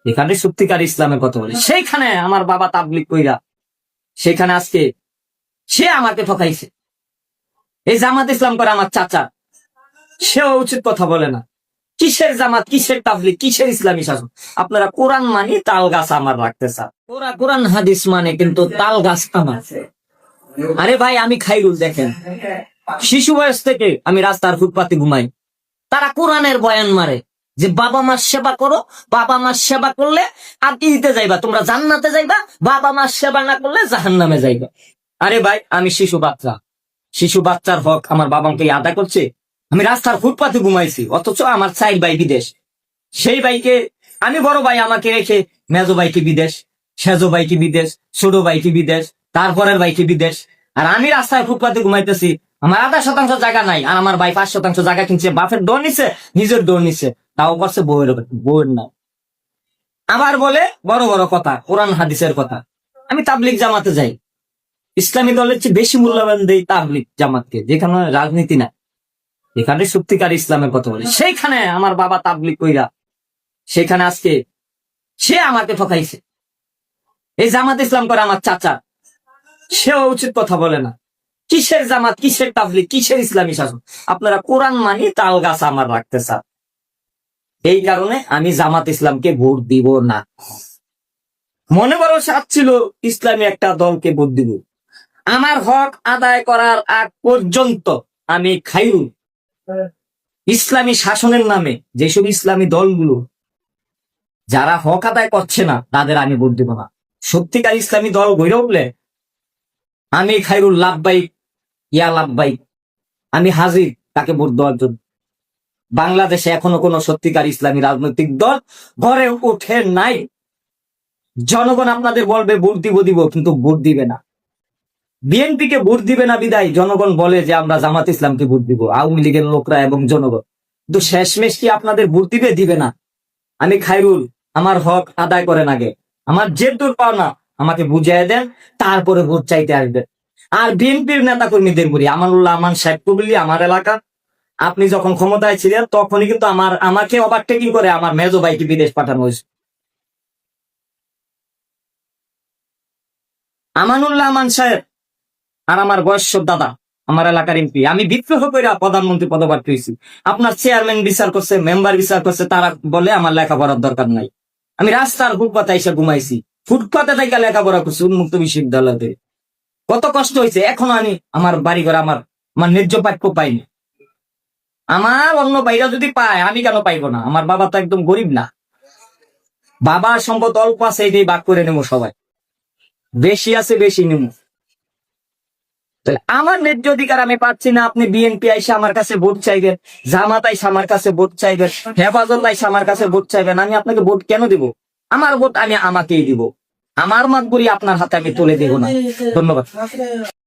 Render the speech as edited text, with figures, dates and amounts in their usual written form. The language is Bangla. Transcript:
এখানে সত্যিকার ইসলামের কথা বলে, সেইখানে আমার বাবা তাবলিগ কইরা সেখানে আজকে সে আমাকে ঠকাইছে। এই জামাত ইসলাম করে আমার চাচা, সেও উচিত কথা বলে না। কিসের জামাত, কিসের তাবলিগ, কিসের ইসলামী শাসন? আপনারা কোরআন মানি, তাল গাছ আমার রাখতে চান। ওরা কোরআন হাদিস মানে, কিন্তু তাল গাছ আমার। আরে ভাই, আমি খাইরুল, দেখেন শিশু বয়স থেকে আমি রাস্তার ফুটপাতে ঘুমাই। তারা কোরআনের বয়ান মারে যে বাবা মার সেবা করো, বাবা মার সেবা করলে আকিতে যাইবা, তোমরা জান্নাতে যাইবা, বাবা মার সেবা না করলে জাহান্নামে যাইবা। আরে ভাই, আমি শিশু বাচ্চা, শিশু বাচ্চার হক আমার বাবাকে আদা করছে। আমি রাস্তার ফুটপাতে ঘুমাইছি, অথচ আমার চাইর ভাই বিদেশ। সেই ভাইকে আমি, বড় ভাই আমাকে রেখে মেজো ভাইকে বিদেশ, সেজো ভাইকে বিদেশ, ছোট ভাইকে বিদেশ, তারপরের ভাইকে বিদেশ। আর আমি রাস্তায় ফুটপাতে ঘুমাইতেছি, আমার 0.5% জায়গা নাই, আর আমার ভাই 5% জায়গা কিনছে, বাপের দৌড় নিছে, নিজের দৌড় নিছে, তাও করছে বউয়ের না। আবার বলে বড় বড় কথা, কোরআন হাদিসের কথা। আমি তাবলিগ জামাতে যাই, ইসলামী দলের চেয়ে বেশি মূল্যবান দেই তাবলিগ জামাতকে, যেখানে রাজনীতি না, এখানে সত্যিকার ইসলামের কথা বলে। সেইখানে আমার বাবা তাবলিগ কইরা সেখানে আজকে সে আমাকে ঠকাইছে। এই জামাত ইসলাম করে আমার চাচা, সেও উচিত কথা বলে না। কিসের জামাত, কিসের তাবলিগ, কিসের ইসলামী শাসন? আপনারা কোরআন মানি, তাল গাছ আমার রাখতে চান। এই কারণে আমি জামাত ইসলামকে ভোট দিব না। মনে বড় সাথ ছিল ইসলামী একটা দলকে ভোট দিব। আমার হক আদায় করার আগ পর্যন্ত আমি খাইরুল ইসলামী শাসনের নামে যেসব ইসলামী দলগুলো যারা হক আদায় করছে না, তাদের আমি ভোট দিব না। সত্যিকার ইসলামী দল গড়ে উঠলে আমি খাইরুল লাভবাই, ইয়া লাভবাই, আমি হাজির তাকে ভোট দেওয়ার জন্য। বাংলাদেশে এখনো কোন সত্যিকার ইসলামী রাজনৈতিক দল গড়ে ওঠে নাই। জনগণ আপনাদের বলবে ভোট দিব, কিন্তু ভোট দিবে না। বিএনপিকে ভোট দিবে না বিদায় জনগণ বলে যে আমরা জামাত ইসলামকে ভোট দিব, আওয়ামী লীগের লোকরা এবং জনগণ। কিন্তু শেষমেশ কি আপনাদের ভোট দিবে না? আমি খাইরুল, আমার হক আদায় করেন আগে, আমার যে দূর পাওনা আমাকে বুঝিয়ে দেন, তারপরে ভোট চাইতে আসবেন। আর বিএনপির নেতা কর্মীদের বলি, আমানুল্লাহ আমান সাহেব কবিলি আমার এলাকা, আপনি যখন ক্ষমতায় ছিলেন তখনই কিন্তু আমাকে ওভারটেকিং করে আমার মেজো ভাইকে বিদেশ পাঠানো হয়েছে। আমানুল্লাহ আমান সাহেব আর আমার বয়স্ক দাদা, আমার এলাকার এমপি, আমি বিদ্রোহ করে প্রধানমন্ত্রী পদপ্রার্থী হয়েছি। আপনার চেয়ারম্যান বিচার করছে, মেম্বার বিচার করছে, তারা বলে আমার লেখাপড়ার দরকার নাই। আমি রাস্তার ফুটপাতে এসে ঘুমাইছি, ফুটপাতে থেকে লেখাপড়া করছি উন্মুক্ত বিশ্ববিদ্যালয়তে। কত কষ্ট হয়েছে, এখনো আমি আমার বাড়ি ঘর আমার ন্যায্য প্রাপ্য পাইনি। আমার অন্য ভাইরা যদি পায়, আমি কেন পাইবো না? আমার বাবা তো একদম গরিব না, বাবার সম্পদ অল্প আছে, এটাই ভাগ করে নেবো সবাই, বেশি আছে বেশি নেবো। আমার ন্যায্য অধিকার আমি পাচ্ছি না, আপনি বিএনপি আইসা আমার কাছে ভোট চাইবেন, জামাত আইসা আমার কাছে ভোট চাইবেন, হেফাজত আইসা আমার কাছে ভোট চাইবেন। আমি আপনাকে ভোট কেন দিব? আমার ভোট আমি আমাকেই দিব, আমার মাতবরি আপনার হাতে আমি তুলে দেব না। ধন্যবাদ।